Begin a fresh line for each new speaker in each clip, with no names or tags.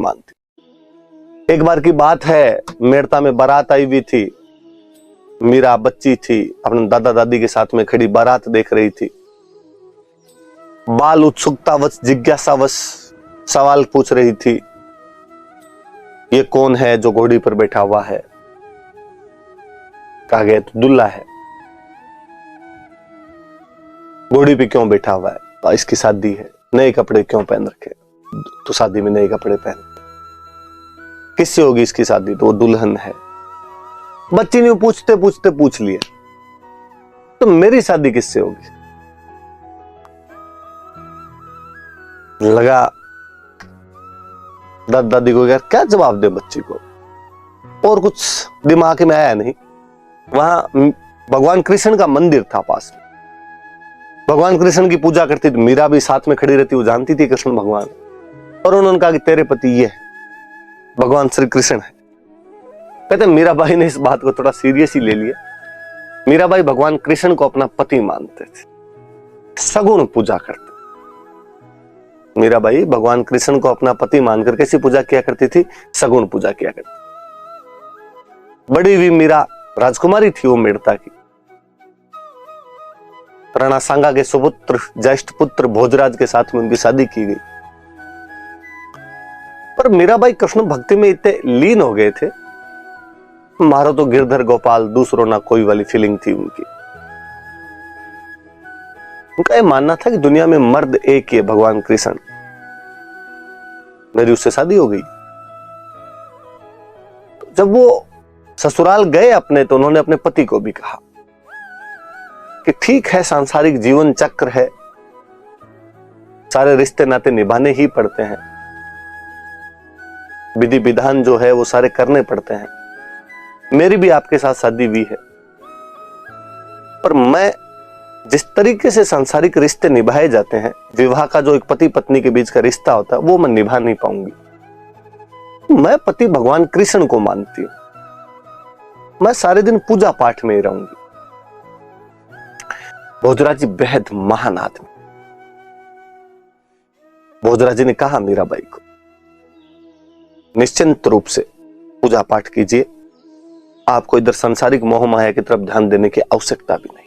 मानती। एक बार की बात है, मेड़ता में बारात आई हुई थी। मीरा बच्ची थी, अपने दादा दादी के साथ में खड़ी बारात देख रही थी। बाल उत्सुकतावश जिज्ञासावश सवाल पूछ रही थी, ये कौन है जो घोड़ी पर बैठा हुआ है? कहा गया तो दुल्हा है। घोड़ी पे क्यों बैठा हुआ है? तो इसकी शादी है। नए कपड़े क्यों पहन रखे? तो शादी में नए कपड़े पहन। किससे होगी इसकी शादी? तो वो दुल्हन है। बच्ची ने पूछते पूछते पूछ लिया, तो मेरी शादी किससे होगी? लगा दादा दादी को, यार क्या जवाब दे बच्ची को, और कुछ दिमाग में आया नहीं। वहां भगवान कृष्ण का मंदिर था पास में, भगवान कृष्ण की पूजा करती थी। मीरा भी साथ में खड़ी रहती, वो जानती थी कृष्ण भगवान। और उन्होंने कहा कि तेरे पति ये है, भगवान श्री कृष्ण है। कहते मीराबाई ने इस बात को थोड़ा सीरियस ही ले लिया। मीराबाई भगवान कृष्ण को अपना पति मानते थे, सगुण पूजा करते। मीराबाई भगवान कृष्ण को अपना पति मानकर कैसी पूजा किया करती थी? सगुण पूजा किया करती। बड़ी हुई मीरा राजकुमारी थी, वो मेड़ता की। राणा सांगा के सुपुत्र ज्येष्ठ पुत्र भोजराज के साथ में उनकी शादी की गई। पर मीराबाई कृष्ण भक्ति में इतने लीन हो गए थे, मारो तो गिरधर गोपाल दूसरों ना कोई वाली फीलिंग थी उनकी। उनका यह मानना था कि दुनिया में मर्द एक ही है, भगवान कृष्ण। मेरी उससे शादी हो गई। जब वो ससुराल गए अपने, तो उन्होंने अपने पति को भी कहा कि ठीक है, सांसारिक जीवन चक्र है, सारे रिश्ते नाते निभाने ही पड़ते हैं, विधि विधान जो है वो सारे करने पड़ते हैं। मेरी भी आपके साथ शादी हुई है, पर मैं जिस तरीके से सांसारिक रिश्ते निभाए जाते हैं, विवाह का जो एक पति पत्नी के बीच का रिश्ता होता है, वो मैं निभा नहीं पाऊंगी। मैं पति भगवान कृष्ण को मानती हूं, मैं सारे दिन पूजा पाठ में ही रहूंगी। भोजराज जी बेहद महान आदमी। भोजराज जी ने कहा मीराबाई को, निश्चिंत रूप से पूजा पाठ कीजिए, आपको इधर सांसारिक मोह माया की तरफ ध्यान देने की आवश्यकता भी नहीं।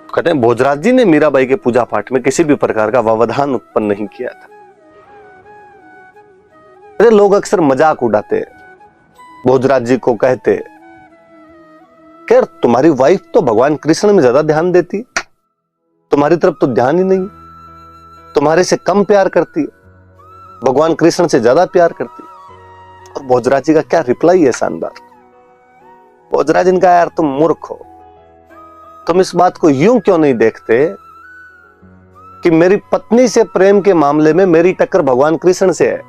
कहते हैं भोजराज जी ने मीराबाई के पूजा पाठ में किसी भी प्रकार का व्यवधान उत्पन्न नहीं किया था। अरे लोग अक्सर मजाक उड़ाते, भोजराज जी को कहते, क्या तुम्हारी वाइफ तो भगवान कृष्ण में ज्यादा ध्यान देती, तुम्हारी तरफ तो ध्यान ही नहीं, तुम्हारे से कम प्यार करती है, भगवान कृष्ण से ज्यादा प्यार करती है। और भोजराज जी का क्या रिप्लाई है शानदार। भोजराज इनका, यार तुम मूर्ख हो, तुम इस बात को यूं क्यों नहीं देखते कि मेरी पत्नी से प्रेम के मामले में मेरी टक्कर भगवान कृष्ण से है।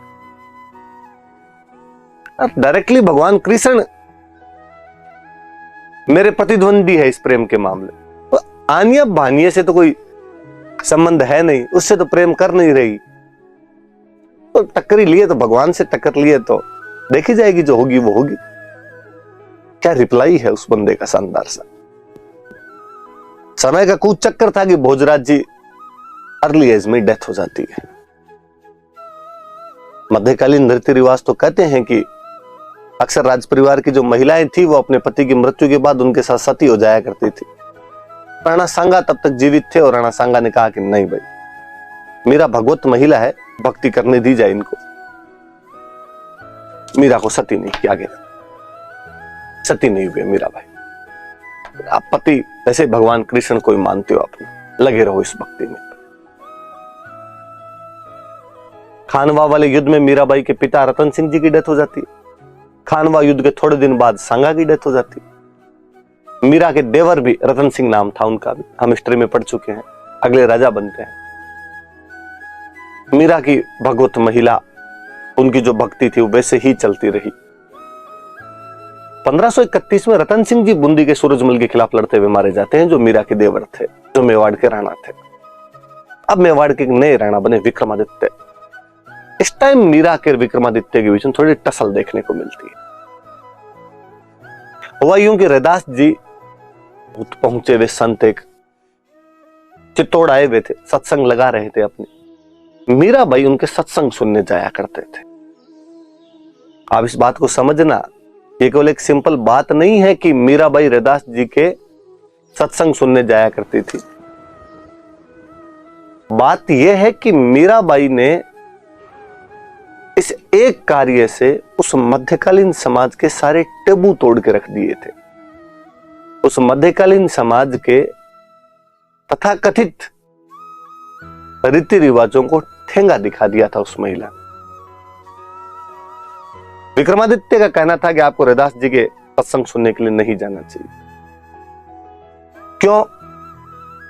डायरेक्टली भगवान कृष्ण मेरे प्रतिद्वंदी है इस प्रेम के मामले। तो आनिया बानिया से तो कोई संबंध है नहीं, उससे तो प्रेम कर नहीं रही, तो टक्कर ही लिए तो भगवान से टक्कर लिए तो देखी जाएगी, जो होगी वो होगी। क्या रिप्लाई है उस बंदे का शानदार सा। समय का कूच चक्कर था कि भोजराज जी अर्ली एज में डेथ हो जाती है। मध्यकालीन रीति रिवाज तो कहते हैं कि अक्सर राज परिवार की जो महिलाएं थी, वो अपने पति की मृत्यु के बाद उनके साथ सती हो जाया करती थी। राणा सांगा तब तक जीवित थे और राणा सांगा ने कहा कि नहीं भाई, मीरा भगवत महिला है, भक्ति करने दी जाए इनको। मीरा को सती नहीं किया गया, सती नहीं हुए मीरा भाई। आप पति ऐसे भगवान कृष्ण को ही मानते हो, अपना लगे रहो इस भक्ति में। खानवा वाले युद्ध में मीराबाई के पिता रतन सिंह जी की डेथ हो जाती है। खानवा युद्ध के थोड़े दिन बाद सांगा की डेथ हो जाती है। मीरा के देवर भी रतन सिंह नाम था उनका भी, हम हिस्ट्री में पढ़ चुके हैं, अगले राजा बनते हैं। मीरा की भगवत महिला, उनकी जो भक्ति थी वो वैसे ही चलती रही। 1531 में रतन सिंह जी बूंदी के सूरजमल के खिलाफ लड़ते हुए मारे जाते हैं, जो मीरा के देवर थे, जो मेवाड़ के राणा थे। अब मेवाड़ के नए राणा बने विक्रमादित्य। इस टाइम मीरा के विक्रमादित्य के बीच में थोड़ी टसल देखने को मिलती है। हुआ यूं कि रैदास जी पहुंचे हुए संत एक चित्तौड़ आए हुए थे, सत्संग लगा रहे थे अपने। मीराबाई उनके सत्संग सुनने जाया करते थे। आप इस बात को समझना, ये केवल एक सिंपल बात नहीं है कि मीराबाई रैदास जी के सत्संग सुनने जाया करती थी। बात यह है कि मीराबाई ने इस एक कार्य से उस मध्यकालीन समाज के सारे टेबू तोड़ के रख दिए थे। उस मध्यकालीन समाज के तथाकथित रीति रिवाजों को ठेंगा दिखा दिया था उस महिला ने। विक्रमादित्य का कहना था कि आपको रैदास जी के सत्संग सुनने के लिए नहीं जाना चाहिए। क्यों?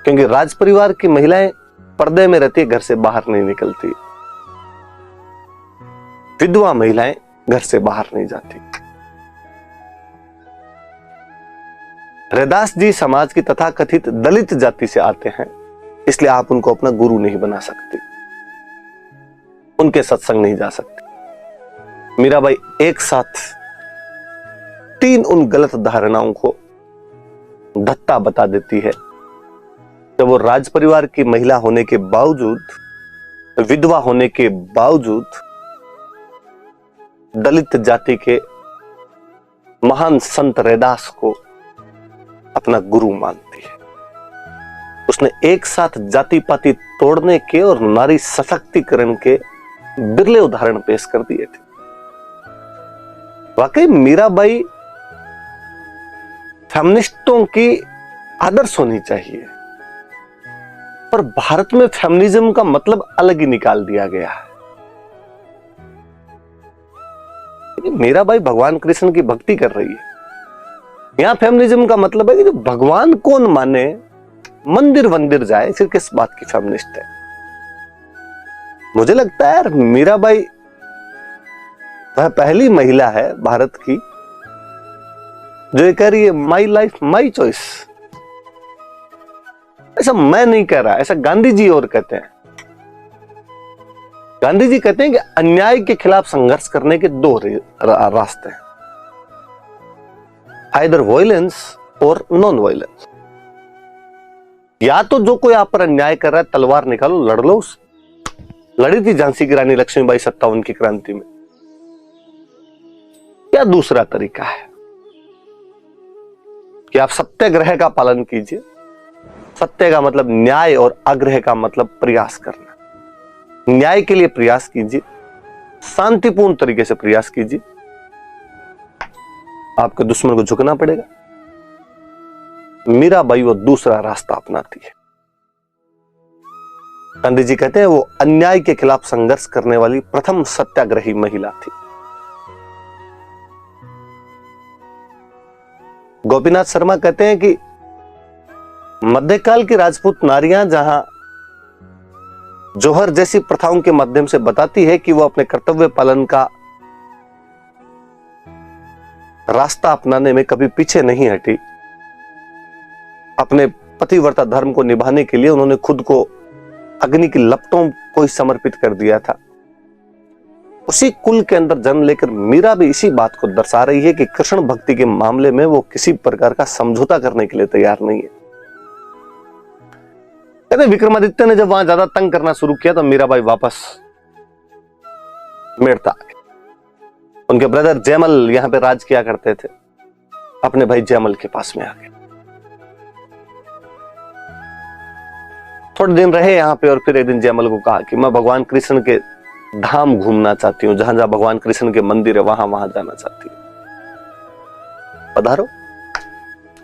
क्योंकि राज परिवार की महिलाएं पर्दे में रहती, घर से बाहर नहीं निकलती। विधवा महिलाएं घर से बाहर नहीं जाती। रैदास जी समाज की तथाकथित दलित जाति से आते हैं, इसलिए आप उनको अपना गुरु नहीं बना सकते, उनके सत्संग नहीं जा सकते। मीराबाई एक साथ 3 उन गलत धारणाओं को धत्ता बता देती है। जब वो राज परिवार की महिला होने के बावजूद, विधवा होने के बावजूद दलित जाति के महान संत रैदास को अपना गुरु मानती है। उसने एक साथ जाति पाति तोड़ने के और नारी सशक्तिकरण के बिरले उदाहरण पेश कर दिए थे। वाकई मीराबाई फेमिनिस्टों की आदर्श होनी चाहिए, पर भारत में फेमिनिज्म का मतलब अलग ही निकाल दिया गया है। मीराबाई भगवान कृष्ण की भक्ति कर रही है। यहां फेमिनिज्म का मतलब है कि जो भगवान कौन माने, मंदिर वंदिर जाए, फिर किस बात की फेमिनिस्ट है। मुझे लगता है यार, मीराबाई वह पहली महिला है भारत की जो ये कह रही है माई लाइफ माई चॉइस। ऐसा मैं नहीं कह रहा, ऐसा गांधी जी और कहते हैं। गांधी जी कहते हैं कि अन्याय के खिलाफ संघर्ष करने के 2 रास्ते हैं, आइदर वायलेंस और नॉन वायलेंस। या तो जो कोई आप पर अन्याय कर रहा है तलवार निकालो, लड़ लो। लड़ी थी झांसी की रानी लक्ष्मीबाई 57 की क्रांति में। या दूसरा तरीका है कि आप सत्याग्रह का पालन कीजिए। सत्य का मतलब न्याय और आग्रह का मतलब प्रयास करना। न्याय के लिए प्रयास कीजिए, शांतिपूर्ण तरीके से प्रयास कीजिए। आपके दुश्मन को झुकना पड़ेगा। मीराबाई वो दूसरा रास्ता अपनाती है। गांधी जी कहते हैं वो अन्याय के खिलाफ संघर्ष करने वाली प्रथम सत्याग्रही महिला थी। गोपीनाथ शर्मा कहते हैं कि मध्यकाल की राजपूत नारियां जहां जोहर जैसी प्रथाओं के माध्यम से बताती है कि वो अपने कर्तव्य पालन का रास्ता अपनाने में कभी पीछे नहीं हटी, अपने पतिव्रता धर्म को निभाने के लिए उन्होंने खुद को अग्नि की लपटों को ही समर्पित कर दिया था। उसी कुल के अंदर जन्म लेकर मीरा भी इसी बात को दर्शा रही है कि कृष्ण भक्ति के मामले में वो किसी प्रकार का समझौता करने के लिए तैयार नहीं है। कहते विक्रमादित्य ने जब वहां ज्यादा तंग करना शुरू किया तो मीराबाई वापस मेड़ता आ गए। उनके ब्रदर जयमल यहां पे राज किया करते थे, अपने भाई जयमल के पास में आ गए। थोड़े दिन रहे यहां पे और फिर एक दिन जयमल को कहा कि मैं भगवान कृष्ण के धाम घूमना चाहती हूँ, जहां जहां भगवान कृष्ण के मंदिर है वहां वहां जाना चाहती हूँ, पधारो।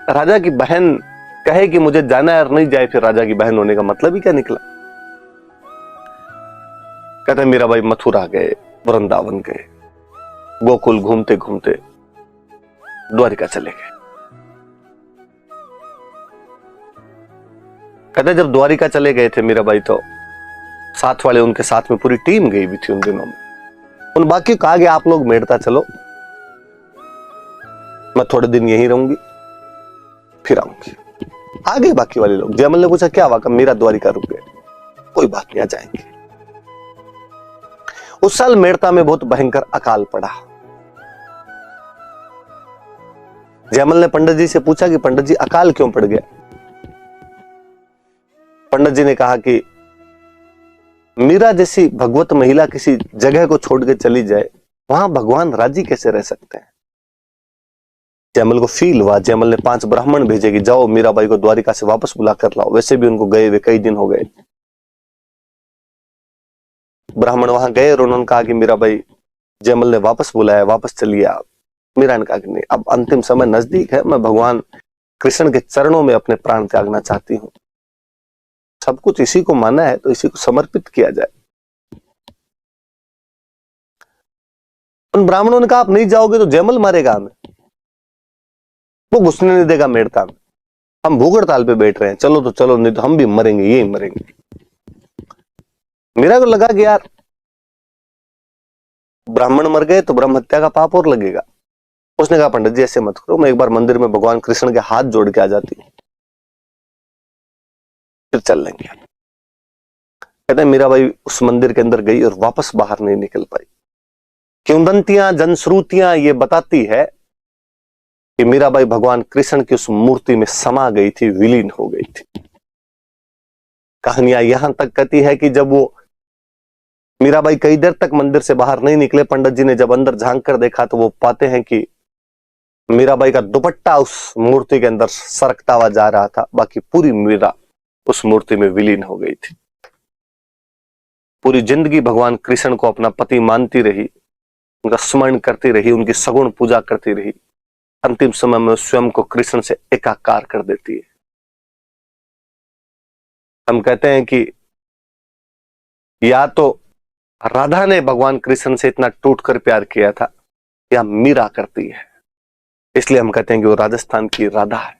राजा की बहन कहे कि मुझे जाना है और नहीं जाए, फिर राजा की बहन होने का मतलब ही क्या निकला। कहते मीराबाई मथुरा गए, वृंदावन गए, गोकुल घूमते घूमते द्वारिका चले गए। कहते जब द्वारिका चले गए थे मीराबाई तो साथ वाले उनके साथ में पूरी टीम गई भी थी उन दिनों में। उन बाकी कहा गया आप लोग मेड़ता चलो, मैं थोड़े दिन यहीं रहूंगी फिर आऊंगी। आ गए बाकी वाले लोग। जयमल ने पूछा क्या वाकई मीरा द्वारिका रुक गए? कोई बात नहीं, आ जाएंगे। उस साल मेड़ता में बहुत भयंकर अकाल पड़ा। जयमल ने पंडित जी से पूछा कि पंडित जी अकाल क्यों पड़ गया? पंडित जी ने कहा कि मीरा जैसी भगवत महिला किसी जगह को छोड़ के चली जाए, वहां भगवान राजी कैसे रह सकते हैं? जयमल को फील हुआ, जयमल ने 5 ब्राह्मण भेजे कि जाओ मीराबाई को द्वारिका से वापस बुला कर लाओ। वैसे भी उनको गए हुए कई दिन हो गए। ब्राह्मण वहां गए और उन्होंने कहा कि मीराबाई, जयमल ने वापस बुलाया, वापस चलिए आप। मीरा ने कहा कि नहीं, अब अंतिम समय नजदीक है, मैं भगवान कृष्ण के चरणों में अपने प्राण त्यागना चाहती हूं। सब कुछ इसी को माना है तो इसी को समर्पित किया जाए। उन ब्राह्मणों ने कहा आप नहीं जाओगे तो जयमल मारेगा हमें, वो घुसने नहीं देगा मेड़ता में, हम भूख हड़ताल पे बैठ रहे हैं, चलो तो चलो, नहीं तो हम भी मरेंगे, यही मरेंगे। मीरा को लगा कि यार ब्राह्मण मर गए तो ब्रह्म हत्या का पाप और लगेगा। उसने कहा पंडित जी ऐसे मत करो, मैं एक बार मंदिर में भगवान कृष्ण के हाथ जोड़ के आ जाती, फिर चल लेंगे। कहते हैं मीराबाई उस मंदिर के अंदर गई और वापस बाहर नहीं निकल पाई। किंवदंतियां, जनश्रुतियां ये बताती है कि मीराबाई भगवान कृष्ण की उस मूर्ति में समा गई थी, विलीन हो गई थी। कहानियां यहां तक कहती है कि जब वो मीराबाई कई देर तक मंदिर से बाहर नहीं निकले, पंडित जी ने जब अंदर झांक कर देखा तो वो पाते हैं कि मीराबाई का दुपट्टा उस मूर्ति के अंदर सरकता हुआ जा रहा था, बाकी पूरी मीरा उस मूर्ति में विलीन हो गई थी। पूरी जिंदगी भगवान कृष्ण को अपना पति मानती रही, उनका स्मरण करती रही, उनकी सगुण पूजा करती रही। अंतिम समय में स्वयं को कृष्ण से एकाकार कर देती है। हम कहते हैं कि या तो राधा ने भगवान कृष्ण से इतना टूटकर प्यार किया था, या मीरा करती है। इसलिए हम कहते हैं कि वो राजस्थान की राधा है।